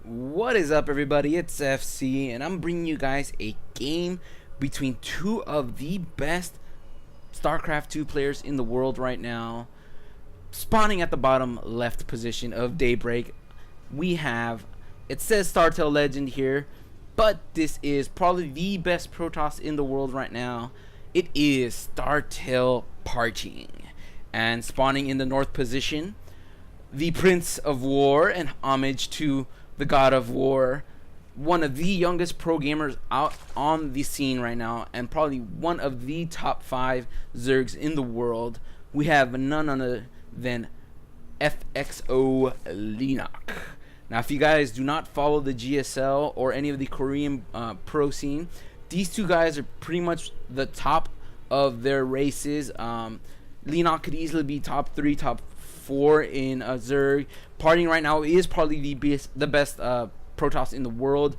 What is up, everybody? It's FC, and I'm bringing you guys a game between two of the best StarCraft 2 players in the world right now. Spawning at the bottom left position of Daybreak, we have, it says StarTale Legend here, but this is probably the best Protoss in the world right now. It is StarTale.Parting. And spawning in the north position, the Prince of War, and homage to the God of War, one of the youngest pro gamers out on the scene right now, and probably one of the top 5 Zergs in the world. We have none other than FXOLeenock. Now, if you guys do not follow the GSL or any of the Korean pro scene, these two guys are pretty much the top of their races. Leenock could easily be top 3, top 4 in Zerg. Parting right now is probably the best Protoss in the world,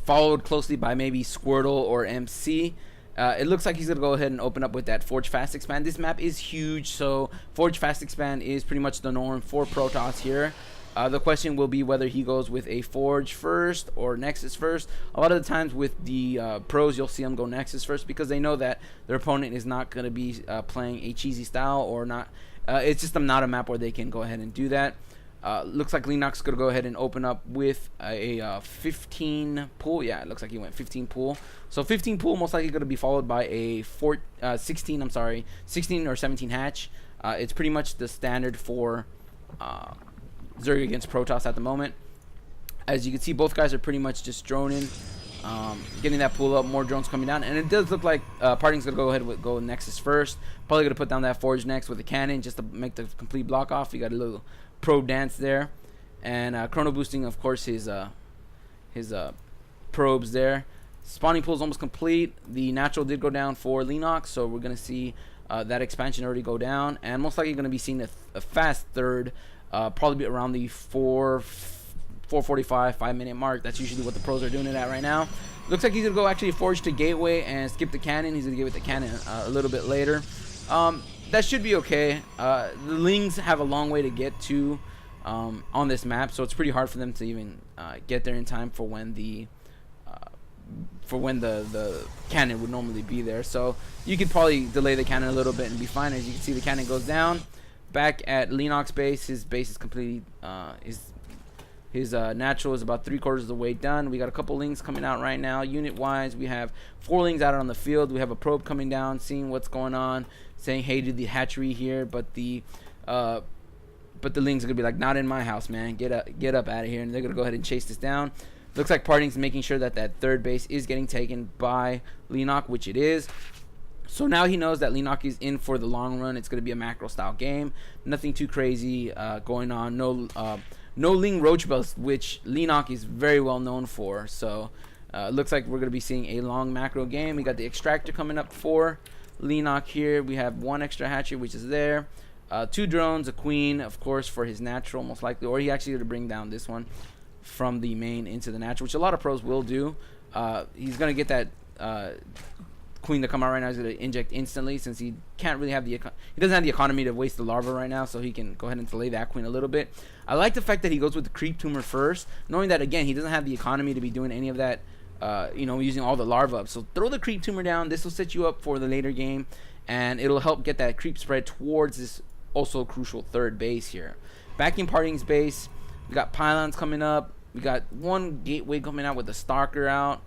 followed closely by maybe Squirtle or MC. It looks like he's going to go ahead and open up with that Forge Fast Expand. This map is huge, so Forge Fast Expand is pretty much the norm for Protoss here. The question will be whether he goes with a Forge first or Nexus first. A lot of the times with the pros, you'll see them go Nexus first because they know that their opponent is not going to be playing a cheesy style or not. It's just not a map where they can go ahead and do that. Looks like Leenock's going to go ahead and open up with a 15 pool. Yeah, it looks like he went 15 pool. So 15 pool most likely going to be followed by a 16 or 17 hatch. It's pretty much the standard for Zerg against Protoss at the moment. As you can see, both guys are pretty much just droning, getting that pool up, more drones coming down, and it does look like Parting's gonna go ahead with go Nexus first. Probably gonna put down that Forge next with a cannon just to make the complete block off. You got a little pro dance there, and chrono boosting, of course, his probes there. Spawning pool is almost complete. The natural did go down for Leenock, so we're gonna see that expansion already go down, and most likely gonna be seeing a fast third. Probably around the 4:45, 5-minute mark. That's usually what the pros are doing it at right now. Looks like he's gonna go actually Forge to Gateway and skip the cannon. He's gonna give it the cannon a little bit later. That should be okay. The Lings have a long way to get to on this map, so it's pretty hard for them to even get there in time for when the cannon would normally be there. So you could probably delay the cannon a little bit and be fine. As you can see, the cannon goes down. Back at Leenock's base, his base is completely his natural is about 3/4 of the way done. We got a couple Lings coming out right now. Unit wise, we have 4 Lings out on the field. We have a probe coming down, seeing what's going on, saying hey to the hatchery here, but the Lings are gonna be like, not in my house, man. Get up out of here, and they're gonna go ahead and chase this down. Looks like Parting's making sure that that third base is getting taken by Leenock, which it is. So now he knows that Leenock is in for the long run. It's going to be a macro style game. Nothing too crazy going on. No Ling Roach Bust, which Leenock is very well known for. So looks like we're going to be seeing a long macro game. We got the extractor coming up for Leenock here. We have 1 extra hatchery, which is there. 2 drones, a queen, of course, for his natural, most likely. Or he actually going to bring down this one from the main into the natural, which a lot of pros will do. He's going to get that queen to come out right now. Is going to inject instantly since he can't really have he doesn't have the economy to waste the larva right now, so he can go ahead and delay that queen a little bit. I like the fact that he goes with the creep tumor first, knowing that again he doesn't have the economy to be doing any of that, using all the larva up. So throw the creep tumor down. This will set you up for the later game, and it'll help get that creep spread towards this also crucial third base here. Back in Parting's base, we got pylons coming up. We got 1 gateway coming out with the stalker out.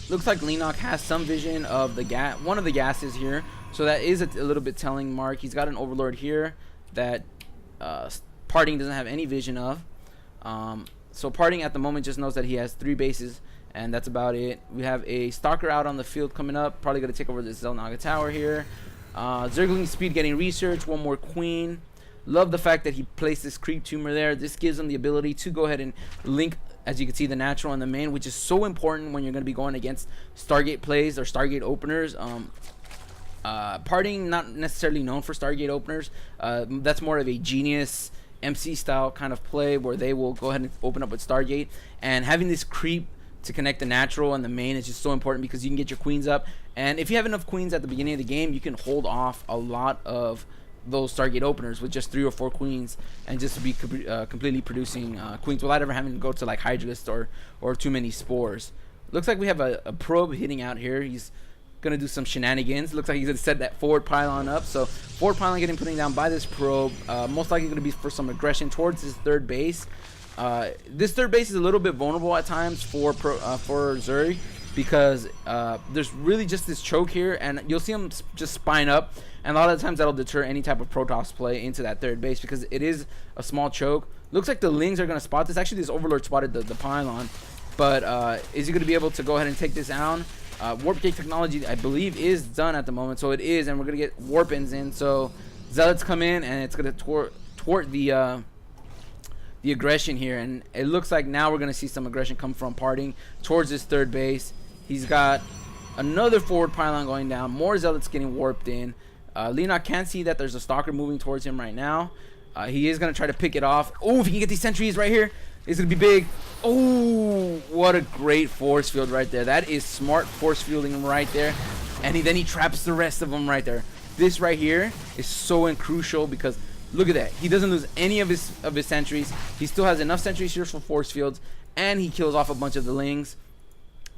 Looks like Leenock has some vision of the one of the gases here, so that is a little bit telling mark. He's got an overlord here that Parting doesn't have any vision of. So Parting at the moment just knows that he has 3 bases, and that's about it. We have a stalker out on the field coming up, probably going to take over the Zelnaga tower here. Zergling speed getting research, 1 more queen. Love the fact that he placed this creep tumor there. This gives him the ability to go ahead and link, as you can see, the natural and the main, which is so important when you're going to be going against Stargate plays or Stargate openers. Parting, not necessarily known for Stargate openers. That's more of a genius MC style kind of play where they will go ahead and open up with Stargate. And having this creep to connect the natural and the main is just so important because you can get your queens up. And if you have enough queens at the beginning of the game, you can hold off a lot of those Stargate openers with just 3 or 4 queens, and just to be completely producing queens without ever having to go to like Hydralist or too many spores. Looks like we have a probe hitting out here. He's gonna do some shenanigans. Looks like he's gonna set that forward pylon up. So forward pylon getting putting down by this probe. Most likely gonna be for some aggression towards his third base. This third base is a little bit vulnerable at times for Zuri, because there's really just this choke here, and you'll see him just spine up, and a lot of the times that'll deter any type of Protoss play into that third base because it is a small choke. Looks like the Lings are gonna spot this. Actually, this Overlord spotted the pylon, but is he gonna be able to go ahead and take this down? Warp gate technology, I believe, is done at the moment, so it is, and we're gonna get warp-ins in. So Zealots come in, and it's gonna thwart the aggression here, and it looks like now we're gonna see some aggression come from Parting towards his third base. He's got another forward pylon going down, more Zealots getting warped in. Leenock can't see that there's a Stalker moving towards him right now. He is gonna try to pick it off. Oh, if he can get these sentries right here, it's gonna be big. Oh, what a great force field right there. That is smart force fielding right there, and then he traps the rest of them right there. This right here is so crucial because look at that. He doesn't lose any of his sentries. He still has enough sentries here for force fields, and he kills off a bunch of the Lings.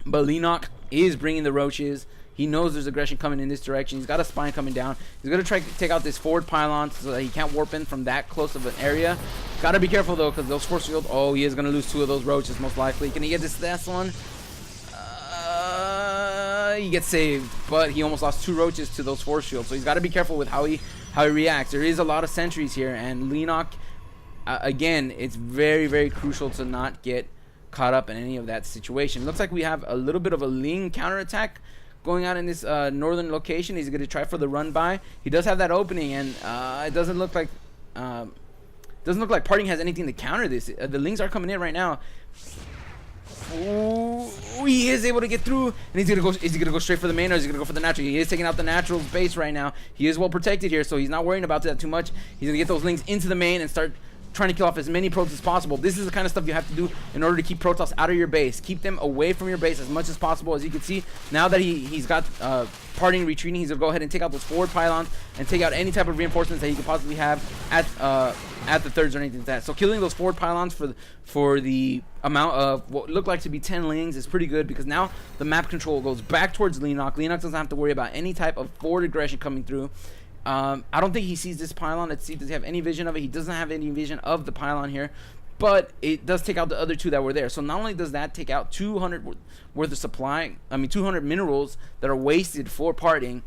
But Leenock is bringing the roaches. He knows there's aggression coming in this direction. He's got a spine coming down. He's going to try to take out this forward pylon so that he can't warp in from that close of an area. Got to be careful, though, because those force fields... Oh, he is going to lose 2 of those roaches, most likely. Can he get this last one? He gets saved, but he almost lost 2 roaches to those force fields. So he's got to be careful with how he reacts. There is a lot of sentries here, and Leenock, again, it's very, very crucial to not get caught up in any of that situation. Looks like we have a little bit of a Ling counterattack going out in this northern location. He's going to try for the run by. He does have that opening, and it doesn't look like Parting has anything to counter this. The Lings are coming in right now. Ooh, he is able to get through, and he's gonna go. Is he gonna go straight for the main, or is he gonna go for the natural? He is taking out the natural base right now. He is well protected here, so he's not worrying about that too much. He's gonna get those Lings into the main and start trying to kill off as many Protoss as possible. This is the kind of stuff you have to do in order to keep Protoss out of your base. Keep them away from your base as much as possible. As you can see, now that he's got Parting retreating, he's gonna go ahead and take out those forward pylons and take out any type of reinforcements that he could possibly have at the thirds or anything like that. So killing those forward pylons for the amount of what looked like to be 10 Lings is pretty good, because now the map control goes back towards Leenock. Leenock doesn't have to worry about any type of forward aggression coming through. I don't think he sees this pylon. Let's see, does he have any vision of it? He doesn't have any vision of the pylon here, but it does take out the other 2 that were there. So not only does that take out 200 worth of supply, 200 minerals that are wasted for Parting,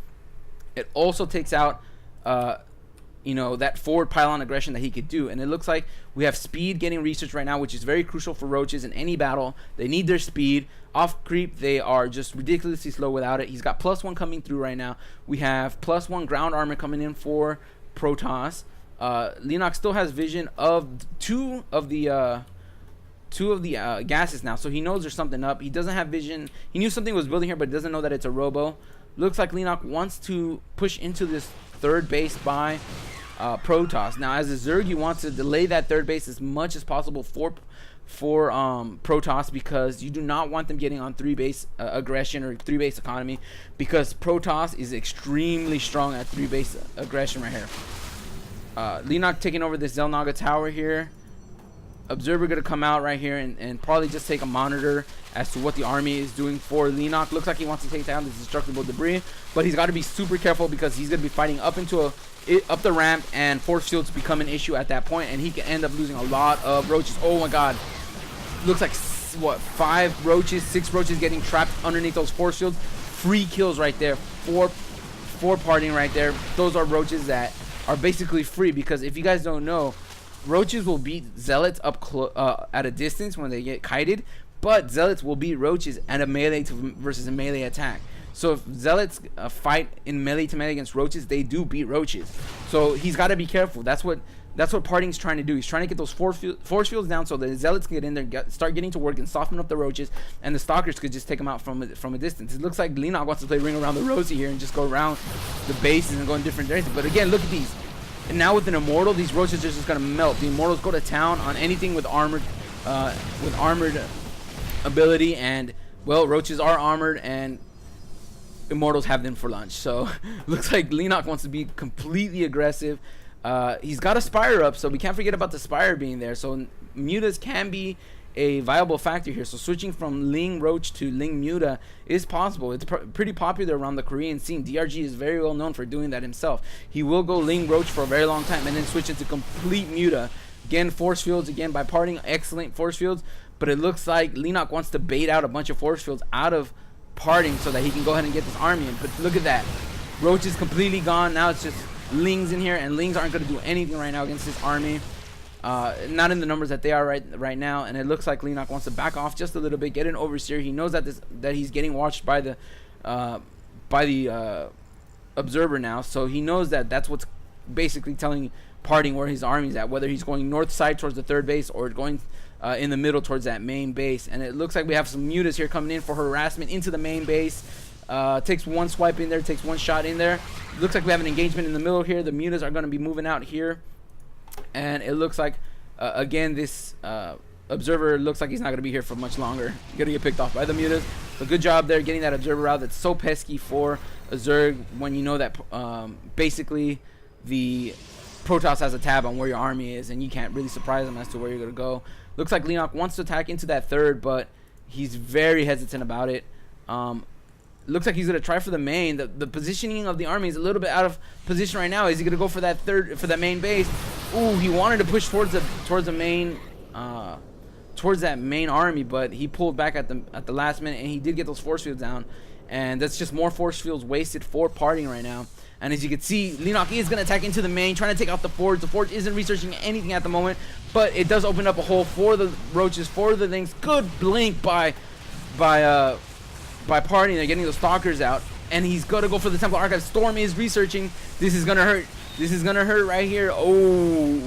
it also takes out that forward pylon aggression that he could do. And it looks like we have speed getting researched right now, which is very crucial for roaches in any battle. They need their speed. Off creep, they are just ridiculously slow without it. He's got +1 coming through right now. We have +1 ground armor coming in for Protoss. Leenock still has vision of two of the gases now, so he knows there's something up. He doesn't have vision. He knew something was building here, but he doesn't know that it's a robo. Looks like Leenock wants to push into this third base by Protoss. Now, as a Zerg, he wants to delay that third base as much as possible for Protoss, because you do not want them getting on 3-base aggression or 3-base economy, because Protoss is extremely strong at 3-base aggression right here. Leenock taking over this Xel'Naga tower here. Observer gonna come out right here and probably just take a monitor as to what the army is doing for Leenock. Looks like he wants to take down this destructible debris, but he's got to be super careful because he's gonna be fighting up the ramp, and force fields become an issue at that point, and he can end up losing a lot of roaches. Oh my god, looks like what, 5 roaches, 6 roaches getting trapped underneath those force fields. Free kills right there for Parting right there. Those are roaches that are basically free, because if you guys don't know, roaches will beat Zealots up at a distance when they get kited, but Zealots will beat roaches at a melee versus a melee attack. So if Zealots fight in melee to melee against roaches, they do beat roaches. So he's got to be careful. That's what Parting's trying to do. He's trying to get those force fields down so the Zealots can get in there, start getting to work and soften up the roaches, and the Stalkers could just take them out from a distance. It looks like Leenock wants to play Ring Around the Rosie here and just go around the bases and go in different directions. But again, look at these. And now with an Immortal, these roaches are just going to melt. The Immortals go to town on anything with armored ability, and well, roaches are armored, and Immortals have them for lunch. So looks like Leenock wants to be completely aggressive. He's got a Spire up, so we can't forget about the Spire being there. So Mutas can be a viable factor here. So switching from Ling Roach to Ling Muta is possible. It's pretty popular around the Korean scene. DRG is very well known for doing that himself. He will go Ling Roach for a very long time and then switch into complete Muta. Again, force fields again by Parting. Excellent force fields. But it looks like Leenock wants to bait out a bunch of force fields out of Parting so that he can go ahead and get this army in. But look at that. Roach is completely gone. Now it's just Lings in here, and Lings aren't going to do anything right now against this army. Not in the numbers that they are right now, and it looks like Leenock wants to back off just a little bit, get an overseer. He knows that he's getting watched by the observer now, so he knows that that's what's basically telling Parting where his army's at, whether he's going north side towards the third base or going in the middle towards that main base. And it looks like we have some Mutas here coming in for harassment into the main base. Takes one swipe in there, takes one shot in there. Looks like we have an engagement in the middle here. The Mutas are going to be moving out here. And it looks like, again, this observer looks like he's not going to be here for much longer. He's going to get picked off by the Mutas. So good job there getting that observer out. That's so pesky for a Zerg when you know that basically the Protoss has a tab on where your army is, and you can't really surprise them as to where you're going to go. Looks like Leenock wants to attack into that third, but he's very hesitant about it. Looks like he's going to try for the main. The positioning of the army is a little bit out of position right now. Is he going to go for that main base? Ooh, he wanted to push towards the main towards that main army, but he pulled back at the last minute, and he did get those force fields down. And that's just more force fields wasted for Parting right now. And as you can see, Leenock is going to attack into the main, trying to take out the Forge. The Forge isn't researching anything at the moment, but it does open up a hole for the Roaches, for the things. Good blink by Parting. They're getting the Stalkers out, and he's going to go for the Temple Archive. Storm is researching. This is going to hurt. This is going to hurt right here. Oh,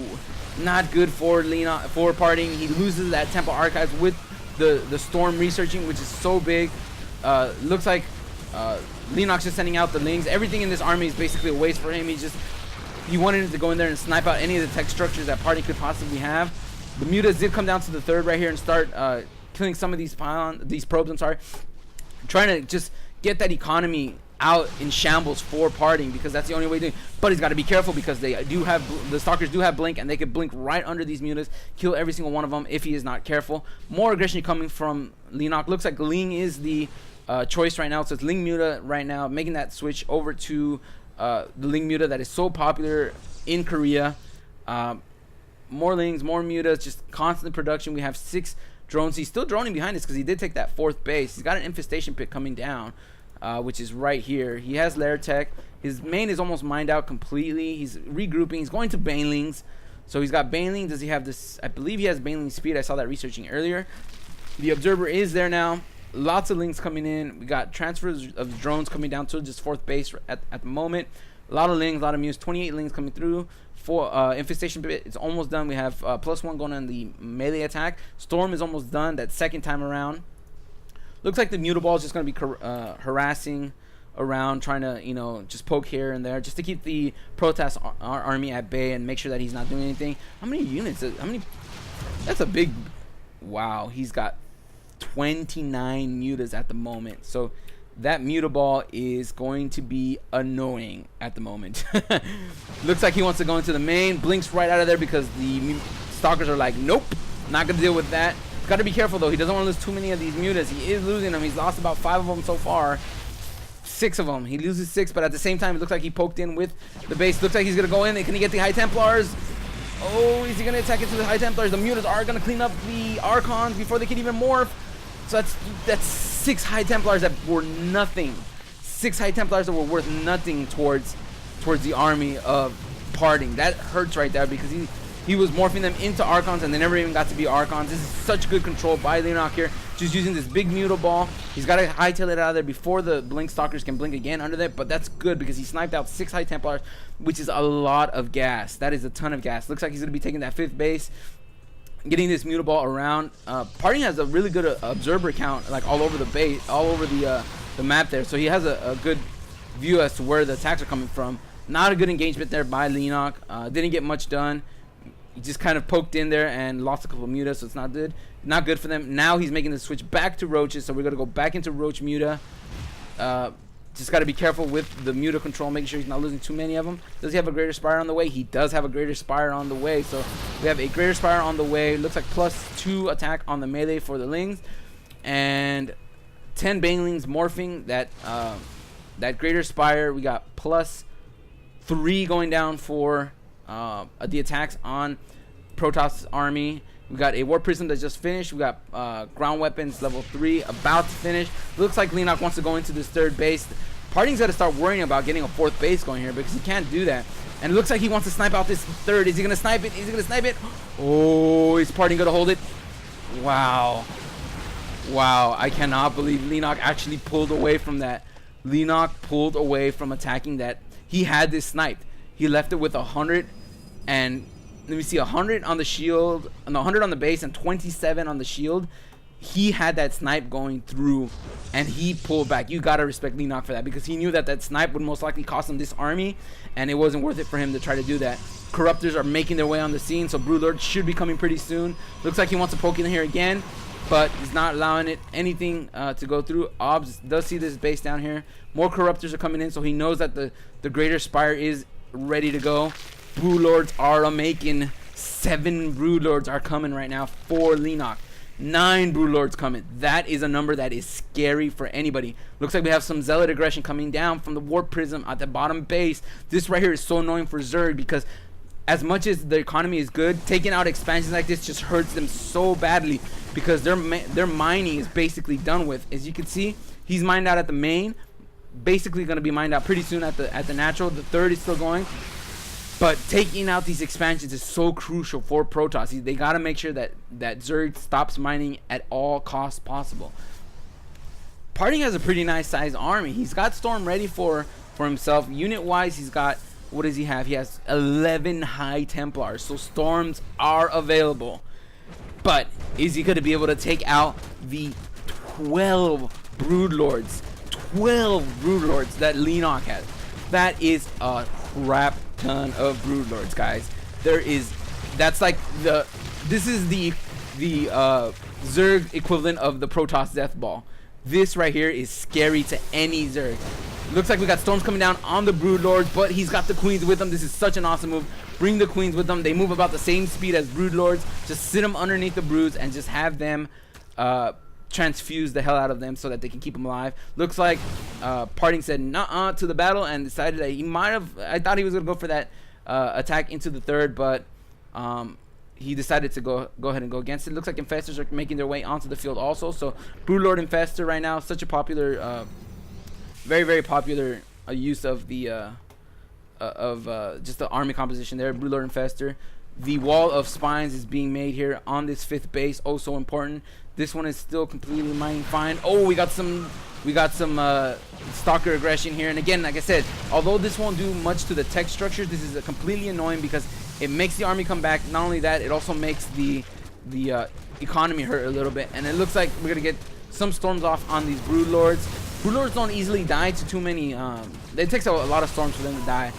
not good for Leenock, for Parting. He loses that Temple Archives with the Storm researching, which is so big. Looks like Leenock's just sending out the Lings. Everything in this army is basically a waste for him. He wanted to go in there and snipe out any of the tech structures that Parting could possibly have. The Mutas did come down to the third right here and start killing some of these probes. I'm sorry, trying to just get that economy out in shambles for Parting, because that's the only way to do it. But he's got to be careful, because the Stalkers do have blink, and they could blink right under these Mutas, kill every single one of them if he is not careful. More aggression coming from Leenock. Looks like Ling is the choice right now, so it's Ling Muta right now, making that switch over to the Ling Muta that is so popular in Korea. More Lings, more Mutas, just constant production. We have 6 drones. He's still droning behind us because he did take that 4th base. He's got an infestation pit coming down, which is right here. He has lair tech. His main is almost mined out completely. He's regrouping. He's going to Banelings. So he's got Baneling. Does he have this? I believe he has Baneling speed. I saw that researching earlier. The observer is there now. Lots of Lings coming in. We got transfers of drones coming down to just 4th base at the moment. A lot of Lings, a lot of Muse. 28 Lings coming through. For infestation pit, it's almost done. We have +1 going on the melee attack. Storm is almost done that 2nd time around. Looks like the Mutaball is just going to be harassing around, trying to just poke here and there, just to keep the Protoss army at bay and make sure that he's not doing anything. How many units? That's a big. Wow, he's got 29 Mutas at the moment. So that Mutaball is going to be annoying at the moment. Looks like he wants to go into the main. Blinks right out of there because the Stalkers are like, nope, not going to deal with that. Got to be careful, though. He doesn't want to lose too many of these Mutas. He is losing them. He's lost about 5 of them so far. 6 of them. He loses 6, but at the same time, it looks like he poked in with the base. Looks like he's going to go in. Can he get the High Templars? Oh, is he going to attack into the High Templars? The Mutas are going to clean up the Archons before they can even morph. So that's 6 High Templars that were nothing. 6 High Templars that were worth nothing towards the army of Parting. That hurts right there, because he was morphing them into Archons, and they never even got to be Archons. This is such good control by Leenock here. Just using this big Mutaball. He's got to hightail it out of there before the Blink Stalkers can blink again under there. But that's good, because he sniped out 6 High Templars, which is a lot of gas. That is a ton of gas. Looks like he's going to be taking that 5th base, getting this Mutaball around. Parting has a really good observer count, like all over the base, all over the map there. So he has a good view as to where the attacks are coming from. Not a good engagement there by Leenock. Didn't get much done. He just kind of poked in there and lost a couple of Mutas, so it's not good. Not good for them. Now he's making the switch back to Roaches, so we're going to go back into Roach Muta. Just got to be careful with the Muta control, making sure he's not losing too many of them. Does he have a Greater Spire on the way? He does have a Greater Spire on the way. So we have a Greater Spire on the way. Looks like +2 attack on the melee for the Lings. And 10 Banelings morphing. That Greater Spire, we got +3 going down for the attacks on Protoss' army. We got a Warp Prism that just finished. We got ground weapons level 3 about to finish. Looks like Leenock wants to go into this 3rd base. Parting's got to start worrying about getting a 4th base going here because he can't do that. And it looks like he wants to snipe out this 3rd. Is he going to snipe it? Is he going to snipe it? Oh, is Parting going to hold it? Wow. Wow, I cannot believe Leenock actually pulled away from that. Leenock pulled away from attacking that. He had this sniped. He left it with 100 and... Let me see, 100 on the shield, no, 100 on the base and 27 on the shield. He had that snipe going through and he pulled back. You gotta respect Leenock for that because he knew that that snipe would most likely cost him this army and it wasn't worth it for him to try to do that. Corruptors are making their way on the scene, so Broodlord should be coming pretty soon. Looks like he wants to poke in here again, but he's not allowing it anything to go through. Obs does see this base down here. More Corruptors are coming in, so he knows that the Greater Spire is ready to go. Broodlords are making. 7 Broodlords are coming right now for Leenock. 9 Broodlords coming. That is a number that is scary for anybody. Looks like we have some Zealot aggression coming down from the Warp Prism at the bottom base. This right here is so annoying for Zerg because as much as the economy is good, taking out expansions like this just hurts them so badly because their mining is basically done with. As you can see, he's mined out at the main. Basically going to be mined out pretty soon at the natural. The 3rd is still going. But taking out these expansions is so crucial for Protoss. They got to make sure that Zerg stops mining at all costs possible. Parting has a pretty nice sized army. He's got Storm ready for himself. Unit wise, he's got, what does he have? He has 11 High Templars. So Storms are available. But is he going to be able to take out the 12 Broodlords? 12 Broodlords that Leenock has. That is a crap ton of Broodlords, guys. That's like this is the Zerg equivalent of the Protoss Death Ball. This right here is scary to any Zerg. Looks like we got Storms coming down on the Broodlords, but he's got the Queens with him. This is such an awesome move. Bring the Queens with them. They move about the same speed as Broodlords. Just sit them underneath the Broods and just have them transfuse the hell out of them so that they can keep them alive. Looks like Parting said nuh-uh to the battle and decided that he might have, I thought he was gonna go for that attack into the 3rd, but he decided to go ahead and go against it. Looks like Infestors are making their way onto the field also. So Broodlord Infestor right now, such a popular very, very popular use of the just the army composition there. Broodlord Infestor. The wall of spines is being made here on this 5th base. Oh, so important. This one is still completely mining fine. Oh, we got some stalker aggression here. And again, like I said, although this won't do much to the tech structure, this is completely annoying because it makes the army come back. Not only that, it also makes the economy hurt a little bit. And it looks like we're gonna get some storms off on these Broodlords. Broodlords don't easily die to too many. It takes a lot of storms for them to die.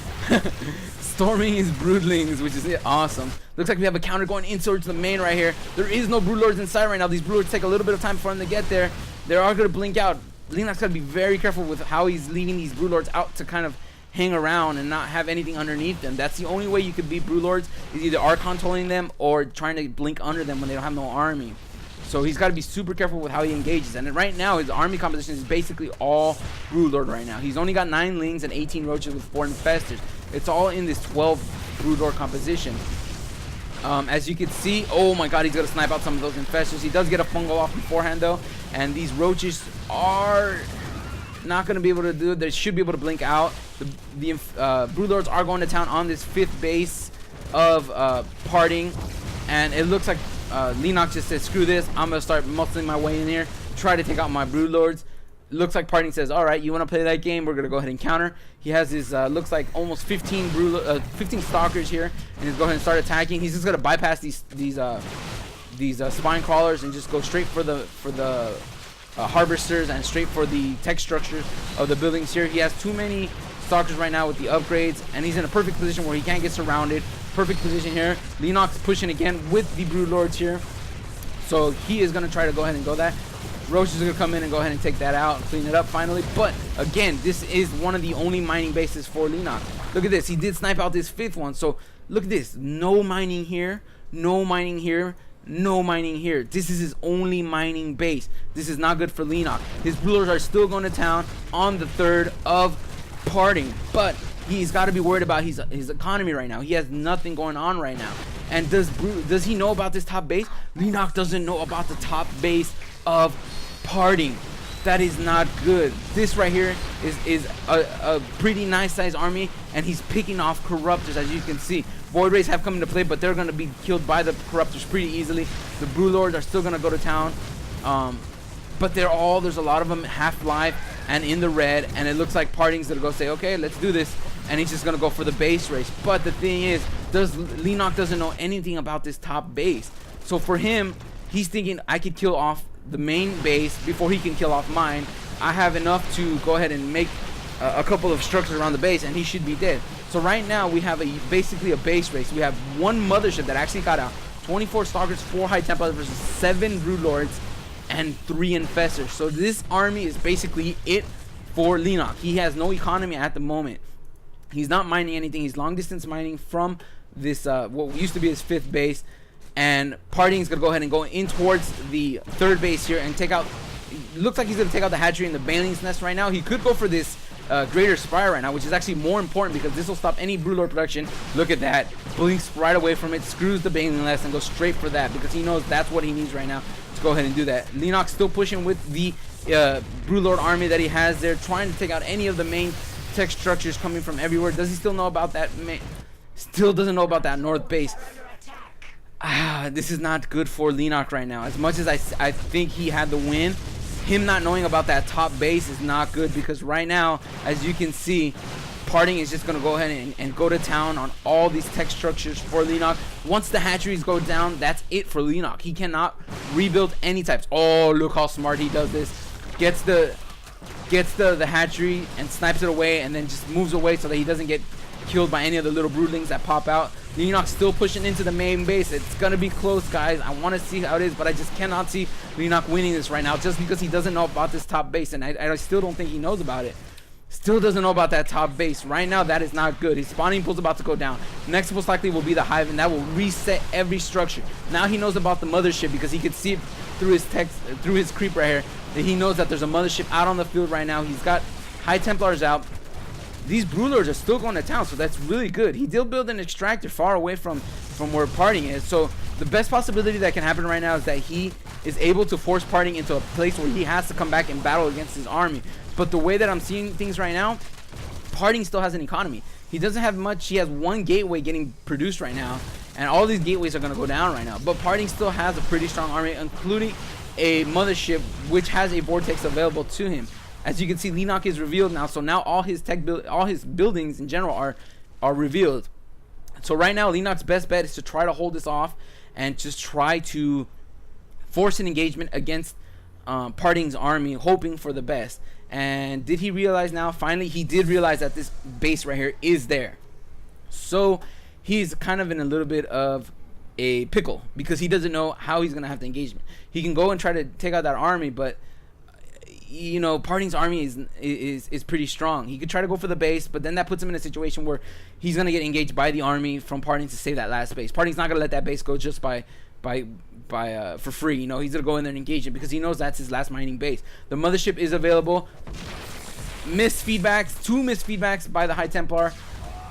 Storming his Broodlings, which is awesome. Looks like we have a counter going in towards the main right here. There is no Broodlords inside right now. These Broodlords take a little bit of time for them to get there. They are going to blink out. Leenock's got to be very careful with how he's leaving these Broodlords out to kind of hang around and not have anything underneath them. That's the only way you could beat Broodlords, is either Archon tolling them or trying to blink under them when they don't have no army. So he's got to be super careful with how he engages. And right now, his army composition is basically all Broodlord right now. He's only got 9 Lings and 18 Roaches with 4 Infestors. It's all in this 12 Broodlord composition. As you can see, oh my god, he's going to snipe out some of those Infestors. He does get a fungal off beforehand, though. And these Roaches are not going to be able to do it. They should be able to blink out. The Broodlords are going to town on this 5th base of Parting. And it looks like Leenock just said, screw this, I'm going to start muscling my way in here, try to take out my Broodlords. Looks like Parting says, alright, you want to play that game, we're going to go ahead and counter. He has his, looks like almost 15 Stalkers here, and he's going to start attacking. He's just going to bypass these Spine Crawlers and just go straight for the Harvesters and straight for the tech structures of the buildings here. He has too many Stalkers right now with the upgrades, and he's in a perfect position where he can't get surrounded. Perfect position here. Leenock's pushing again with the Broodlords here. So he is going to try to go ahead and go that. Roche is going to come in and go ahead and take that out and clean it up finally. But again, this is one of the only mining bases for Leenock. Look at this. He did snipe out this 5th one. So look at this. No mining here. No mining here. No mining here. This is his only mining base. This is not good for Leenock. His Brewlers are still going to town on the 3rd of Parting. But he's got to be worried about his economy right now. He has nothing going on right now. And does he know about this top base? Leenock doesn't know about the top base of Parting. That is not good. This right here is a pretty nice sized army, and he's picking off Corruptors, as you can see. Void Rays have come into play, but they're going to be killed by the Corruptors pretty easily. The Brew Lords are still going to go to town. But there's a lot of them half-life and in the red, and it looks like Parting's going to go say, okay, let's do this. And he's just going to go for the base race. But the thing is, Leenock doesn't know anything about this top base. So for him, he's thinking, I could kill off the main base before he can kill off mine. I have enough to go ahead and make a couple of structures around the base, and he should be dead. So right now, we have basically a base race. We have one mothership that actually got out. 24 Stalkers, 4 High Templars versus 7 Brood Lords, and 3 Infestors. So this army is basically it for Leenock. He has no economy at the moment. He's not mining anything. He's long distance mining from this what used to be his 5th base, and Parting's gonna go ahead and go in towards the 3rd base here and take out. Looks like he's gonna take out the hatchery and the Baneling's Nest right now. He could go for this Greater Spire right now, which is actually more important because this will stop any Broodlord production. Look at that, blinks right away from it, screws the Baneling's Nest and goes straight for that because he knows that's what he needs right now to go ahead and do that. Leenock's still pushing with the Broodlord army that he has there, trying to take out any of the main tech structures coming from everywhere. Does he still know about that? Still doesn't know about that north base. This is not good for Leenock right now. As much as I think he had the win, him not knowing about that top base is not good because right now, as you can see, Parting is just going to go ahead and go to town on all these tech structures for Leenock. Once the hatcheries go down, that's it for Leenock. He cannot rebuild any types. Oh, look how smart he does this. Gets the hatchery and snipes it away and then just moves away so that he doesn't get killed by any of the little broodlings that pop out. Leenock's still pushing into the main base. It's gonna be close, guys. I want to see how it is, but I just cannot see Leenock winning this right now just because he doesn't know about this top base, and I still don't think he knows about it. Still doesn't know about that top base right now. That is not good. His spawning pool's about to go down. Next most likely will be the hive, and that will reset every structure. Now he knows about the mothership because he could see it through his text, through his creep right here, that he knows that there's a mothership out on the field right now. He's got High Templars out. These Broodlords are still going to town, so that's really good. He did build an extractor far away from where Parting is. So the best possibility that can happen right now is that he is able to force Parting into a place where he has to come back and battle against his army. But the way that I'm seeing things right now, Parting still has an economy. He doesn't have much. He has one gateway getting produced right now, and all these gateways are going to go down right now. But Parting still has a pretty strong army, including a mothership which has a vortex available to him. As you can see, Leenock is revealed now, so now all his all his buildings in general are revealed. So right now, Leenock's best bet is to try to hold this off and just try to force an engagement against Parting's army, hoping for the best. And did he realize now? Finally, he did realize that this base right here is there. So he's kind of in a little bit of a pickle because he doesn't know how he's gonna have the engagement. He can go and try to take out that army, but you know, Parting's army is pretty strong. He could try to go for the base, but then that puts him in a situation where he's gonna get engaged by the army from Parting to save that last base. Parting's not gonna let that base go just for free. You know, he's gonna go in there and engage it because he knows that's his last mining base. The mothership is available. Missed feedbacks, 2 missed feedbacks by the High Templar.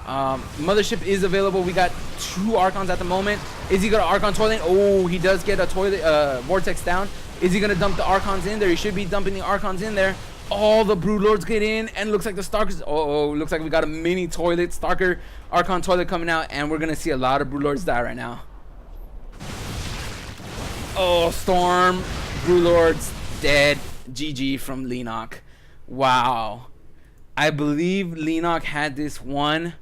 Mothership is available. We got 2 Archons at the moment. Is he gonna Archon toilet? Oh, he does get a toilet vortex down. Is he gonna dump the Archons in there? He should be dumping the Archons in there. All the Brood Lords get in, and looks like the Starkers. Oh, looks like we got a mini toilet, Starker Archon toilet coming out, and we're gonna see a lot of Brood Lords die right now. Oh, Storm, Brood Lords dead. GG from Leenock. Wow. I believe Leenock had this one,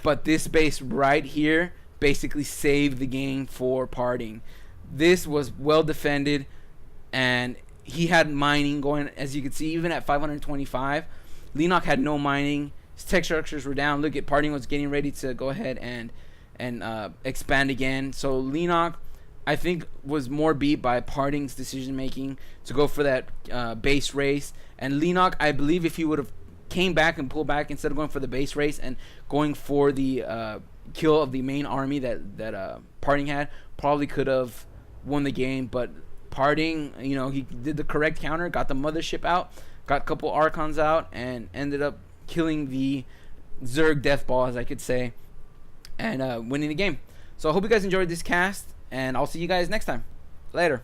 but this base right here basically saved the game for Parting. This was well defended, and he had mining going, as you can see, even at 525. Leenock had no mining. His tech structures were down. Look at Parting was getting ready to go ahead and expand again. So Leenock I think was more beat by Parting's decision making to go for that base race. And Leenock, I believe if he would have came back and pulled back instead of going for the base race and going for the kill of the main army that Parting had, probably could have won the game. But Parting, you know, he did the correct counter, got the mothership out, got a couple Archons out, and ended up killing the Zerg Death Ball, as I could say, and winning the game. So I hope you guys enjoyed this cast, and I'll see you guys next time. Later.